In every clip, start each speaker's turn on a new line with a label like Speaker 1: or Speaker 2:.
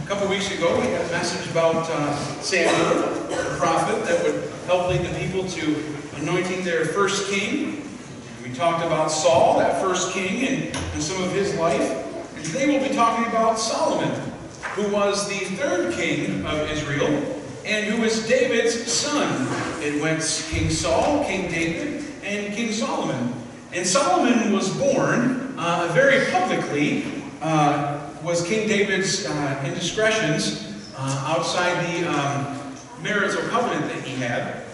Speaker 1: A couple weeks ago, we had a message about Samuel, the prophet, that would help lead the people to anointing their first king. We talked about Saul, that first king, and some of his life. And today we'll be talking about Solomon, who was the third king of Israel, and who was David's son. It went King Saul, King David, and King Solomon. And Solomon was born very publicly, was King David's indiscretions outside the marital covenant that he had.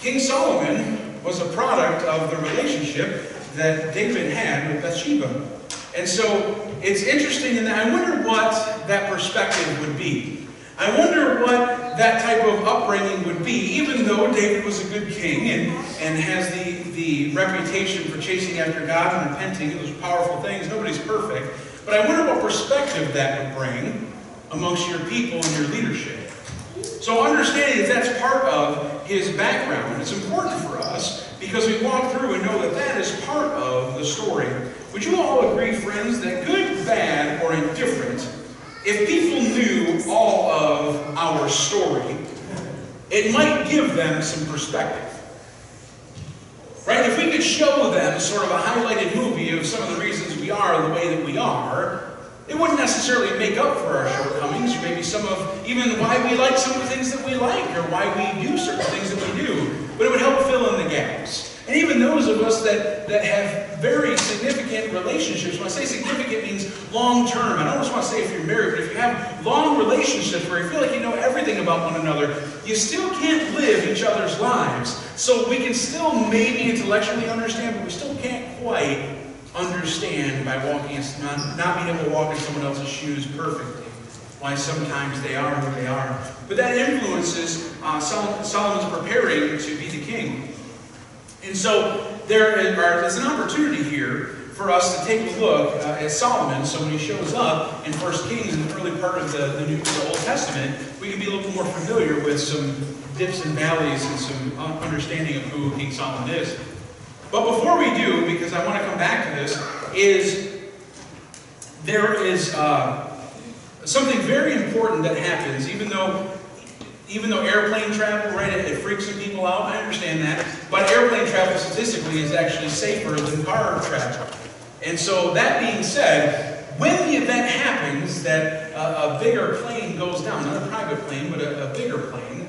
Speaker 1: King Solomon was a product of the relationship that David had with Bathsheba. And so it's interesting in that I wonder what that perspective would be. I wonder what that type of upbringing would be, even though David was a good king and has the reputation for chasing after God and repenting, those powerful things. Nobody's perfect. But I wonder what perspective that would bring amongst your people and your leadership. So understanding that that's part of his background, it's important for us because we walk through and know that that is part of the story. Would you all agree, friends, that good, bad, or indifferent, if people knew all of our story, it might give them some perspective. Right? If we could show them sort of a highlighted movie of some of the reasons we are the way that we are, it wouldn't necessarily make up for our shortcomings, or maybe some of even why we like some of the things that we like, or why we do certain things that we do. But it would help fill in the gaps. And even those of us that have very significant relationships, when I say significant, it means long-term. I don't just want to say if you're married, but if you have long relationships where you feel like you know everything about one another, you still can't live each other's lives. So we can still maybe intellectually understand, but we still can't quite understand by not being able to walk in someone else's shoes perfectly. Why sometimes they are who they are. But that influences Solomon's preparing to be the king. And so there's an opportunity here for us to take a look at Solomon. So when he shows up in 1 Kings in the early part of the Old Testament, we can be a little more familiar with some dips and valleys and some understanding of who King Solomon is. But before we do, because I want to come back to this, there is something very important that happens, even though airplane travel, right, it freaks some people out, I understand that, but airplane travel statistically is actually safer than car travel. And so that being said, when the event happens that a bigger plane goes down, not a private plane, but a bigger plane,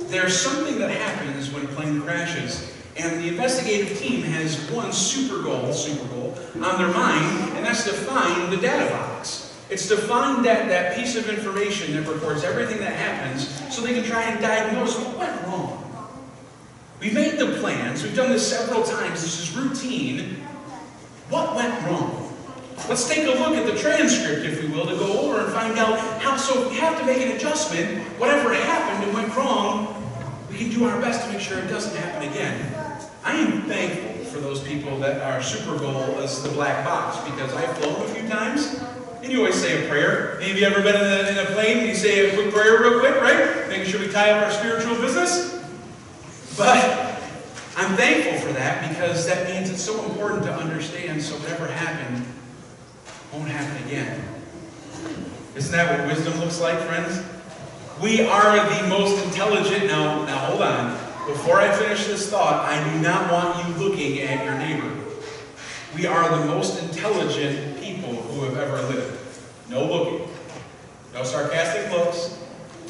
Speaker 1: there's something that happens when a plane crashes. And the investigative team has one super goal on their mind, and that's to find the data box. It's to find that piece of information that records everything that happens so they can try and diagnose what went wrong. We've made the plans. We've done this several times. This is routine. What went wrong? Let's take a look at the transcript, if we will, to go over and find out how. So if we have to make an adjustment, whatever happened and went wrong, we can do our best to make sure it doesn't happen again. I am thankful for those people that are super goal as the black box, because I've flown a few times. And you always say a prayer. Any of you ever been in a plane and you say a quick prayer real quick, right? Making sure we tie up our spiritual business. But I'm thankful for that because that means it's so important to understand so whatever happened won't happen again. Isn't that what wisdom looks like, friends? We are the most intelligent. Now hold on. Before I finish this thought, I do not want you looking at your neighbor. We are the most intelligent people who have ever lived. No looking. No sarcastic looks.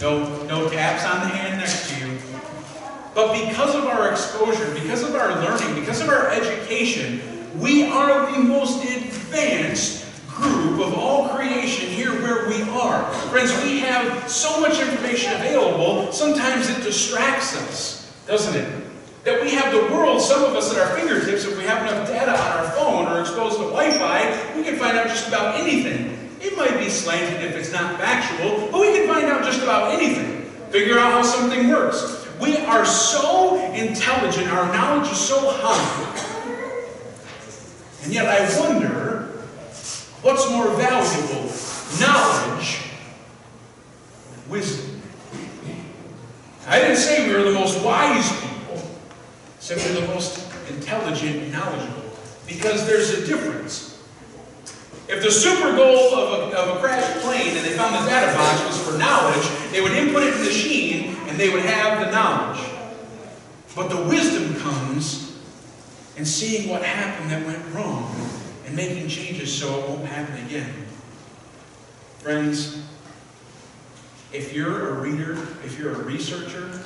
Speaker 1: No taps on the hand next to you. But because of our exposure, because of our learning, because of our education, we are the most advanced group of all creation here where we are. Friends, we have so much information available, sometimes it distracts us, doesn't it? That we have the world, some of us at our fingertips, if we have enough data on our phone or exposed to Wi-Fi, we can find out just about anything. It might be slanted if it's not factual, but we can find out just about anything. Figure out how something works. We are so intelligent, our knowledge is so high. And yet I wonder, what's more valuable, knowledge or wisdom? I didn't say we were the most wise people. Simply the most intelligent and knowledgeable. Because there's a difference. If the super goal of a crash would have the knowledge. But the wisdom comes in seeing what happened that went wrong and making changes so it won't happen again. Friends, if you're a reader, if you're a researcher,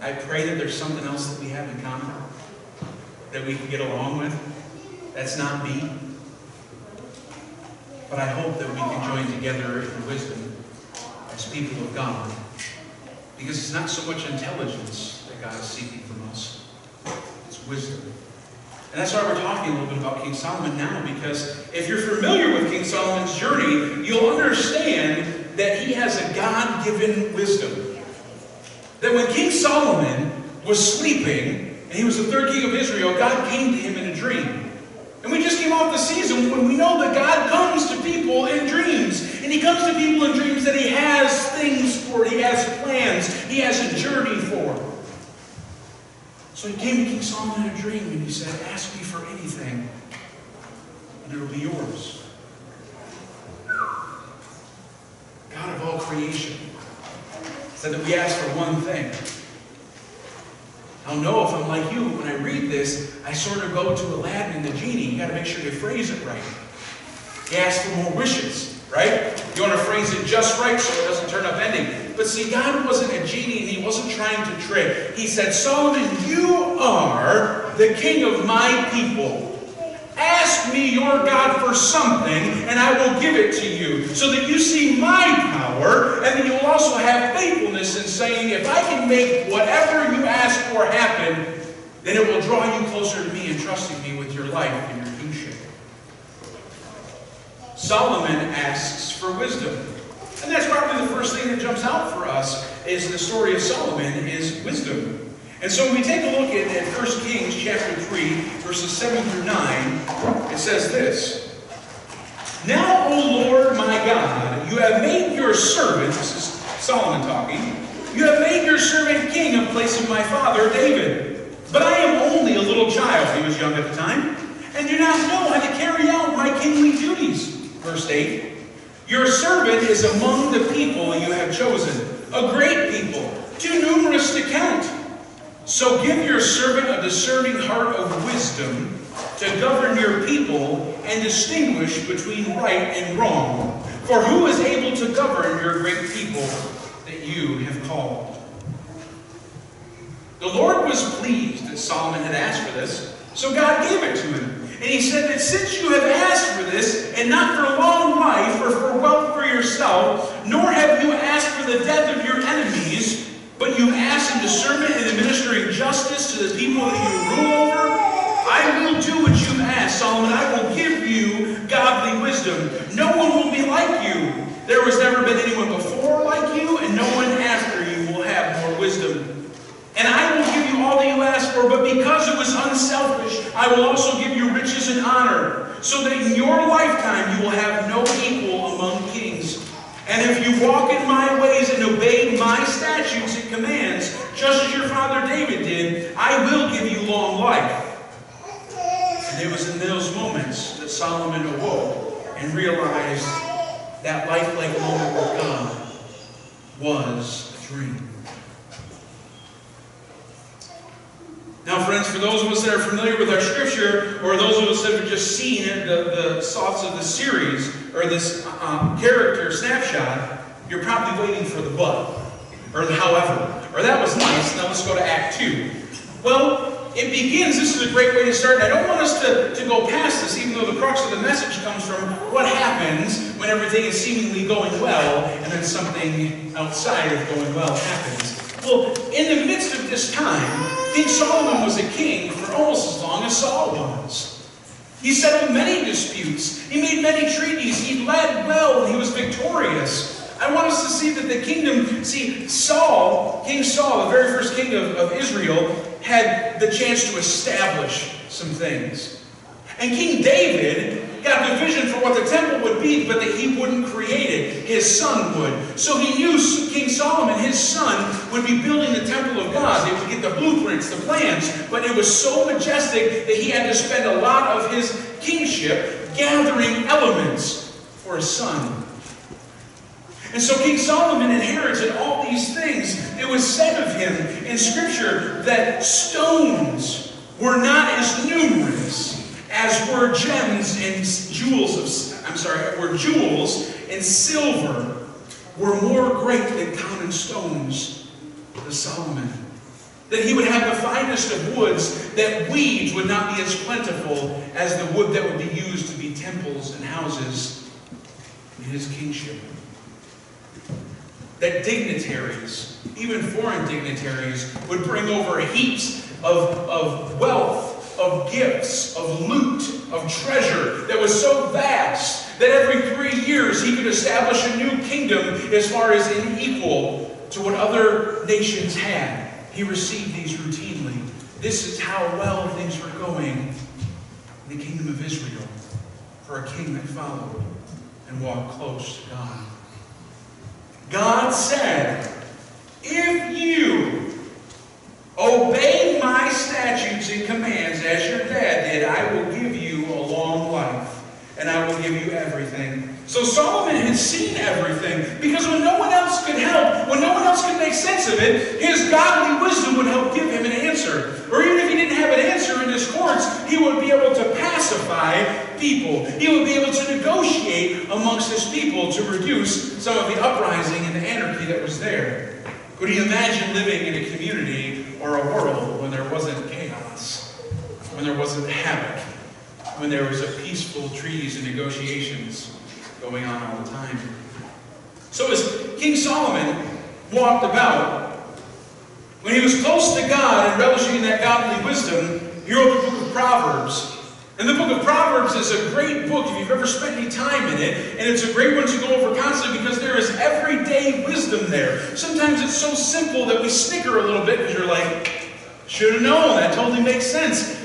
Speaker 1: I pray that there's something else that we have in common that we can get along with. That's not me. But I hope that we can join together in wisdom as people of God. Because it's not so much intelligence that God is seeking from us. It's wisdom. And that's why we're talking a little bit about King Solomon now, because if you're familiar with King Solomon's journey, you'll understand that he has a God-given wisdom. That when King Solomon was sleeping, and he was the third king of Israel, God came to him in a dream. And we just came off the season when we know that God comes to people in dreams. And he comes to people in dreams that he has things for, he has plans, he has a journey for. So he came to King Solomon in a dream and he said, ask me for anything, and it will be yours. God of all creation said that we ask for one thing. I'll know if I'm like you, when I read this, I sort of go to Aladdin and the genie. You got to make sure you phrase it right. He asks for more wishes, right? You want to phrase it just right so it doesn't turn up ending. But see, God wasn't a genie and he wasn't trying to trick. He said, Solomon, you are the king of my people. Ask me, your God, for something, and I will give it to you, so that you see my power, and that you will also have faithfulness in saying, if I can make whatever you ask for happen, then it will draw you closer to me and trusting me with your life and your kingship. Solomon asks for wisdom. And that's probably the first thing that jumps out for us is the story of Solomon is wisdom. And so when we take a look at 1 Kings chapter 3, verses 7 through 9, it says this. Now, O Lord my God, you have made your servant, this is Solomon talking, you have made your servant king in place of my father David. But I am only a little child, he was young at the time, and do not know how to carry out my kingly duties. Verse 8. Your servant is among the people you have chosen, a great people, too numerous to count. So give your servant a discerning heart of wisdom to govern your people and distinguish between right and wrong. For who is able to govern your great people that you have called? The Lord was pleased that Solomon had asked for this, so God gave it to him. And he said that since you have asked for this, and not for a long life or for wealth for yourself, nor have you asked for the death of your enemies, but you ask in discernment and administering justice to the people that you rule over, I will do what you ask, Solomon. I will give you godly wisdom. No one will be like you. There has never been anyone before like you, and no one after you will have more wisdom. And I will give you all that you ask for, but because it was unselfish, I will also give you riches and honor, so that in your lifetime you will have no equal among kings. And if you walk in my ways and obey my statutes and commands, just as your father David did, I will give you long life. And it was in those moments that Solomon awoke and realized that lifelike moment with God was a dream. Now, friends, for those of us that are familiar with our scripture, or those of us that have just seen the thoughts of the series, or this character snapshot, you're probably waiting for the but, or the however. Or that was nice, now let's go to Act 2. Well, it begins, this is a great way to start, and I don't want us to go past this, even though the crux of the message comes from what happens when everything is seemingly going well, and then something outside of going well happens. Well, in the midst of this time, King Solomon was a king for almost as long as Saul was. He settled many disputes. He made many treaties. He led well, and he was victorious. I want us to see that the kingdom, Saul, King Saul, the very first king of Israel, had the chance to establish some things. And King David got the vision for what the temple would be, but that he wouldn't create it. His son would. So he knew King Solomon, his son, would be building the temple of God. They would get the blueprints, the plans. But it was so majestic that he had to spend a lot of his kingship gathering elements for his son. And so King Solomon inherited all these things. It It was said of him in Scripture that stones were not as numerous as were gems and jewels and silver were more great than common stones to Solomon. That he would have the finest of woods, that weeds would not be as plentiful as the wood that would be used to be temples and houses in his kingship. That dignitaries, even foreign dignitaries, would bring over heaps of wealth, of gifts, of loot, of treasure that was so vast that every 3 years he could establish a new kingdom as far as unequal to what other nations had. He received these routinely. This is how well things were going in the kingdom of Israel for a king that followed and walked close to God. God said, if you obey my statutes and commands as your dad did, I will give you a long life and I will give you everything. So Solomon had seen everything, because when no one else could help, when no one else could make sense of it, his godly wisdom would help give him an answer. Or even if he didn't have an answer in his courts, he would be able to pacify people. He would be able to negotiate amongst his people to reduce some of the uprising and the anarchy that was there. Could you imagine living in a community or a world when there wasn't chaos, when there wasn't havoc, when there was a peaceful treaties and negotiations going on all the time? So as King Solomon walked about, when he was close to God and relishing in that godly wisdom, he wrote the book of Proverbs. And the book of Proverbs is a great book if you've ever spent any time in it, and it's a great one to go over constantly because there is everyday wisdom there. Sometimes it's so simple that we snicker a little bit because you're like, should have known, that totally makes sense.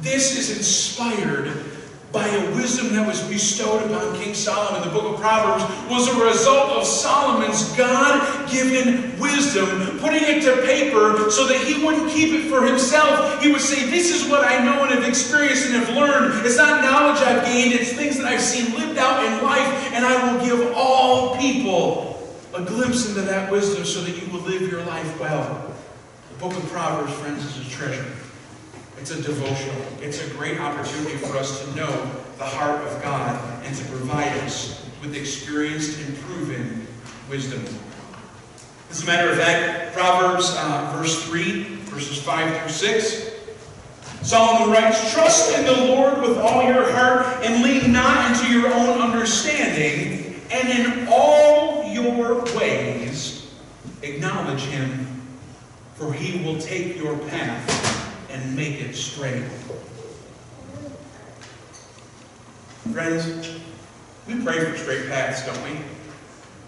Speaker 1: This is inspired by a wisdom that was bestowed upon King Solomon. The book of Proverbs was a result of Solomon's God-given wisdom, putting it to paper so that he wouldn't keep it for himself. He would say, this is what I know and have experienced and have learned. It's not knowledge I've gained, it's things that I've seen lived out in life, and I will give all people a glimpse into that wisdom so that you will live your life well. The book of Proverbs, friends, is a treasure. It's a devotional. It's a great opportunity for us to know the heart of God and to provide us with experienced and proven wisdom. As a matter of fact, Proverbs verse 3, verses 5 through 6, Solomon writes, trust in the Lord with all your heart and lean not into your own understanding, and in all your ways acknowledge him, for he will take your path and make it straight. Friends, we pray for straight paths, don't we?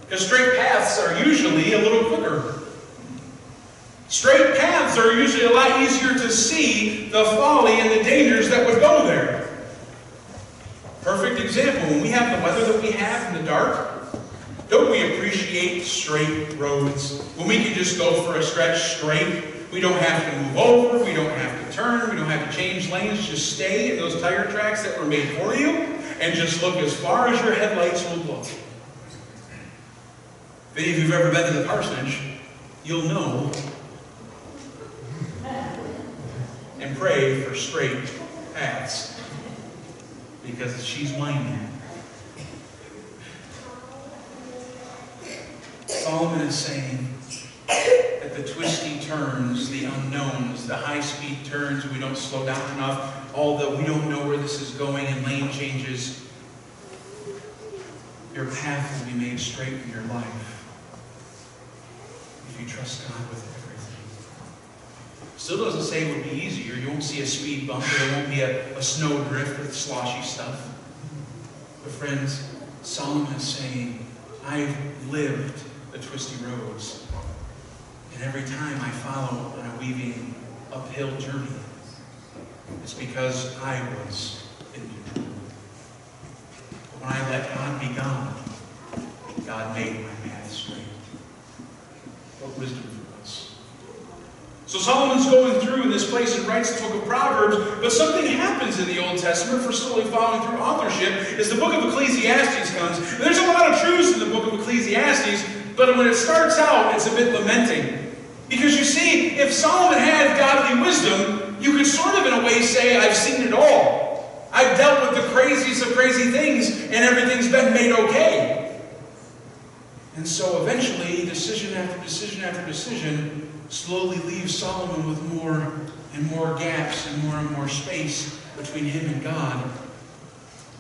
Speaker 1: Because straight paths are usually a little quicker. Straight paths are usually a lot easier to see the folly and the dangers that would go there. Perfect example, when we have the weather that we have in the dark, don't we appreciate straight roads? When we can just go for a stretch straight, we don't have to move over, we don't have to turn, we don't have to change lanes, just stay in those tire tracks that were made for you and just look as far as your headlights will look. If any of you have ever been to the parsonage, you'll know and pray for straight paths because she's winding. Solomon is saying that the twisty turns, the unknowns, the high-speed turns, we don't slow down enough, although we don't know where this is going, and lane changes, your path will be made straight in your life if you trust God with everything. Still doesn't say it would be easier. You won't see a speed bump, there won't be a snow drift with sloshy stuff. But friends, Solomon is saying, I've lived the twisty roads. And every time I follow on a weaving uphill journey, it's because I was in control. But when I let God be God, God made my path straight. What wisdom for us. So Solomon's going through in this place and writes the book of Proverbs, but something happens in the Old Testament for slowly following through authorship as the book of Ecclesiastes comes. And there's a lot of truths in the book of Ecclesiastes, but when it starts out, it's a bit lamenting. Because you see, if Solomon had godly wisdom, you could sort of in a way say, I've seen it all. I've dealt with the craziest of crazy things, and everything's been made okay. And so eventually, decision after decision after decision slowly leaves Solomon with more and more gaps and more space between him and God.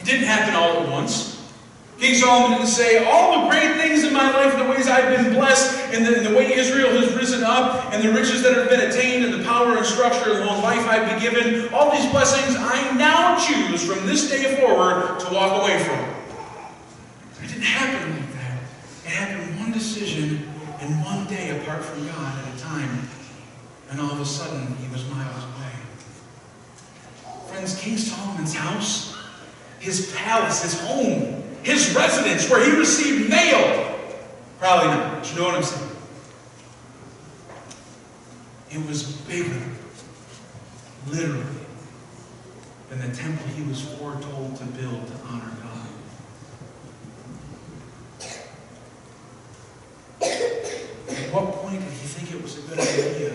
Speaker 1: It didn't happen all at once. King Solomon didn't say, all the great things in my life, and the ways I've been blessed, and the way Israel has risen up, and the riches that have been attained, and the power and structure and long life I've been given, all these blessings I now choose from this day forward to walk away from. It didn't happen like that. It happened one decision and one day apart from God at a time. And all of a sudden, he was miles away. Friends, King Solomon's house, his palace, his home, his residence where he received mail. Probably not, but you know what I'm saying. It was bigger, literally, than the temple he was foretold to build to honor God. At what point did he think it was a good idea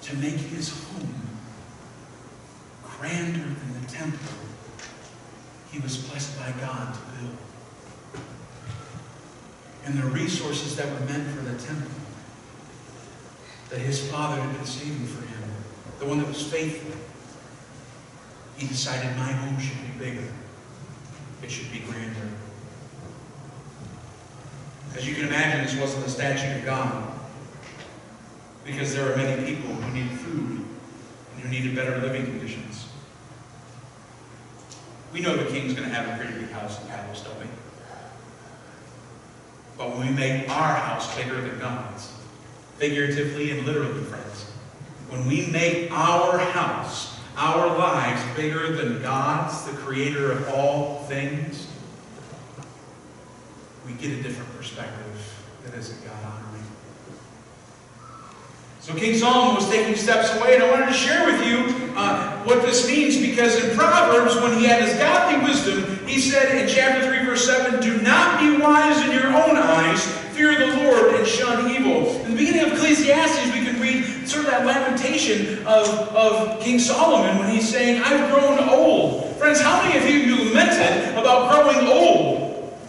Speaker 1: to make his home grander than the temple he was blessed by God to build? And the resources that were meant for the temple that his father had been saving for him, the one that was faithful, he decided my home should be bigger. It should be grander. As you can imagine, this wasn't the statute of God, because there are many people who need food and who needed better living conditions. We know the king's going to have a pretty big house and palace, don't we? But when we make our house bigger than God's, figuratively and literally, friends, when we make our house, our lives bigger than God's, the creator of all things, we get a different perspective that isn't God-honoring. So King Solomon was taking steps away, and I wanted to share with you what this means, because in Proverbs, when he had his godly wisdom, he said in chapter 3, verse 7, do not be wise in your own eyes, fear the Lord and shun evil. In the beginning of Ecclesiastes, we can read sort of that lamentation of King Solomon when he's saying, I've grown old. Friends, how many of you lamented about growing old?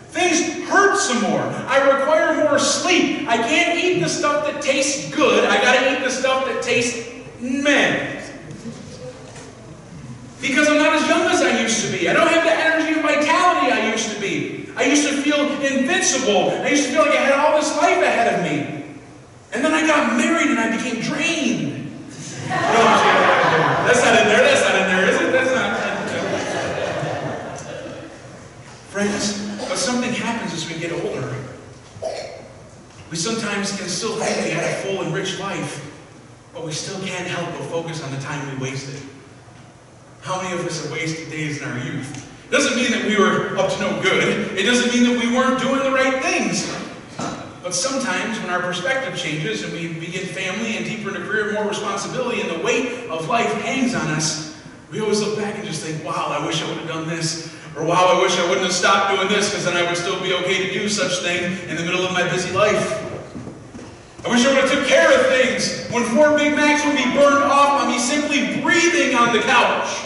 Speaker 1: Things hurt some more. I require more sleep. I can't eat the stuff that tastes good. I got to eat the stuff that tastes meh. Because I'm not as young as I used to be. I don't have the energy and vitality I used to be. I used to feel invincible. I used to feel like I had all this life ahead of me. And then I got married and I became drained. No, that's not in there. That's not in there, is it? That's not. Friends, but something happens as we get older. We sometimes can still think we had a full and rich life, but we still can't help but focus on the time we wasted. How many of us have wasted days in our youth? It doesn't mean that we were up to no good. It doesn't mean that we weren't doing the right things. But sometimes when our perspective changes and we begin family and deeper in a career, more responsibility, and the weight of life hangs on us, we always look back and just think, wow, I wish I would have done this. Or wow, I wish I wouldn't have stopped doing this, because then I would still be okay to do such thing in the middle of my busy life. I wish I would have took care of things when 4 Big Macs would be burned off on me simply breathing on the couch.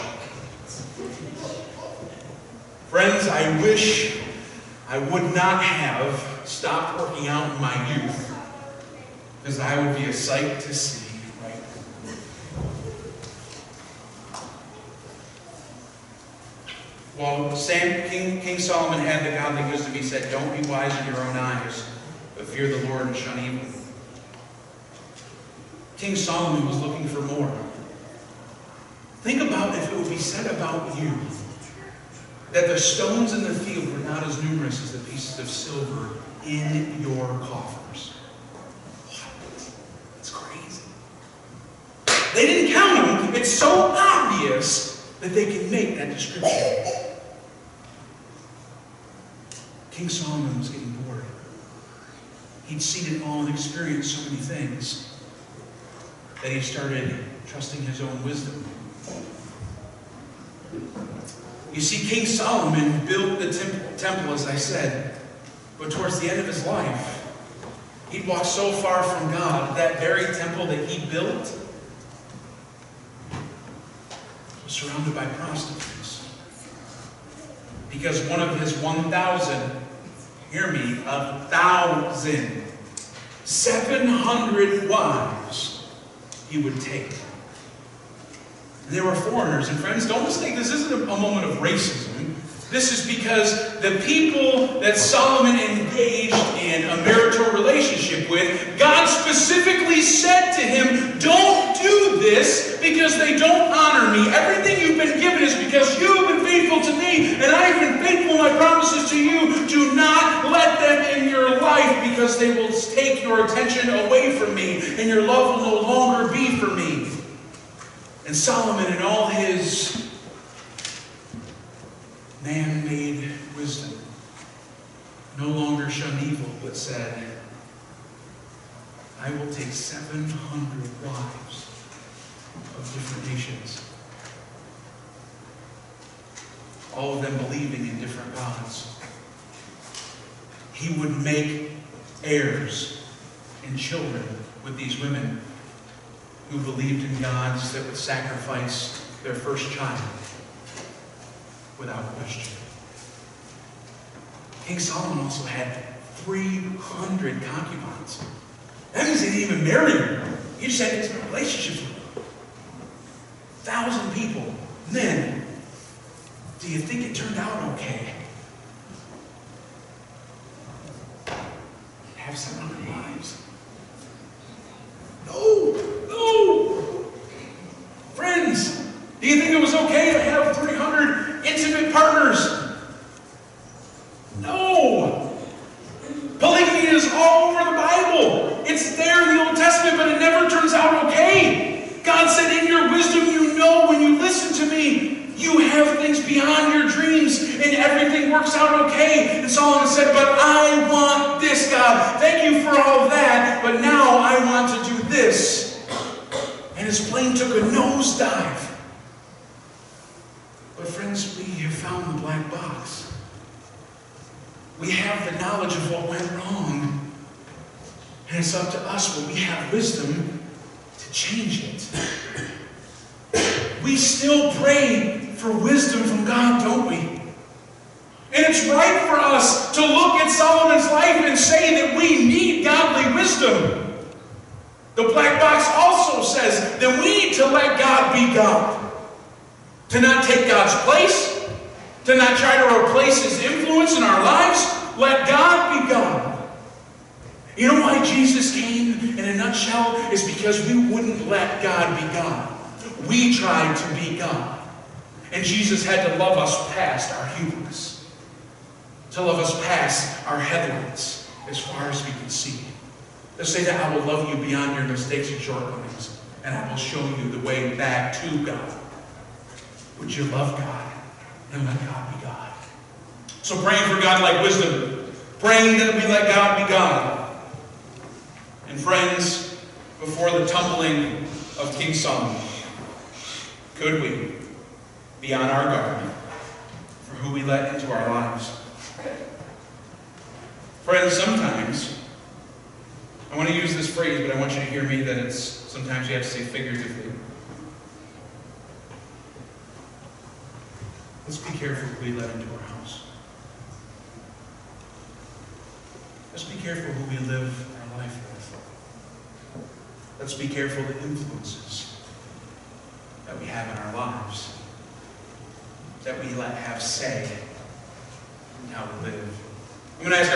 Speaker 1: Friends, I wish I would not have stopped working out in my youth, because I would be a sight to see. While King Solomon had the godly wisdom, he said, don't be wise in your own eyes, but fear the Lord and shun evil. King Solomon was looking for more. Think about if it would be said about you that the stones in the field were not as numerous as the pieces of silver in your coffers. What? It's crazy. They didn't count them. It's so obvious that they can make that description. King Solomon was getting bored. He'd seen it all and experienced so many things that he started trusting his own wisdom. You see, King Solomon built the temple, as I said, but towards the end of his life, He'd walked so far from God, that very temple that he built was surrounded by prostitutes. Because one of his 1,000, hear me, 1,000, 700 wives he would take. And they were foreigners. And friends, don't mistake, this isn't a moment of racism. This is because the people that Solomon engaged in a marital relationship with, God specifically said to him, don't do this because they don't honor me. Everything you've been given is because you have been faithful to me, and I have been faithful in my promises to you. Do not let them in your life, because they will take your attention away from me, and your love will no longer be for me. And Solomon, in all his man-made wisdom, no longer shunned evil, but said, I will take 700 wives of different nations, all of them believing in different gods. He would make heirs and children with these women who believed in gods that would sacrifice their first child without question. King Solomon also had 300 concubines. That means he didn't even marry them. He just had intimate relationships with them. 1,000 people, men. Do you think it turned out okay? Have 700 wives? No! Friends, do you think it was okay to have 300 intimate partners? No! Polygamy is all over the Bible. It's there in the Old Testament, but it never turns out okay. God said, in your wisdom, you know when you listen to me, you have things beyond your dreams, and everything works out okay. And Solomon said, but I want this, God. Thank you for all of that, but now I want to do this. And his plane took a nosedive. But friends, we have found the black box. We have the knowledge of what went wrong. And it's up to us, when we have wisdom, to change it. We still pray for wisdom from God, don't we? And it's right for us to look at Solomon's life and say that we need godly wisdom. The black box also says that we need to let God be God. To not take God's place, to not try to replace his influence in our lives. Let God be God. You know why Jesus came, in a nutshell, is because we wouldn't let God be God. We tried to be God. And Jesus had to love us past our hubris. To love us past our headlights, as far as we can see. To say that I will love you beyond your mistakes and shortcomings, and I will show you the way back to God. Would you love God and let God be God? So praying for God-like wisdom, praying that we let God be God. And friends, before the tumbling of King Solomon, could we be on our guard for who we let into our lives? Friends, sometimes, I want to use this phrase, but I want you to hear me that it's, sometimes you have to say figuratively. Let's be careful who we let into our house. Let's be careful who we live our life with. Let's be careful the influences that we have in our lives, that we let have say in how we live. I'm going to ask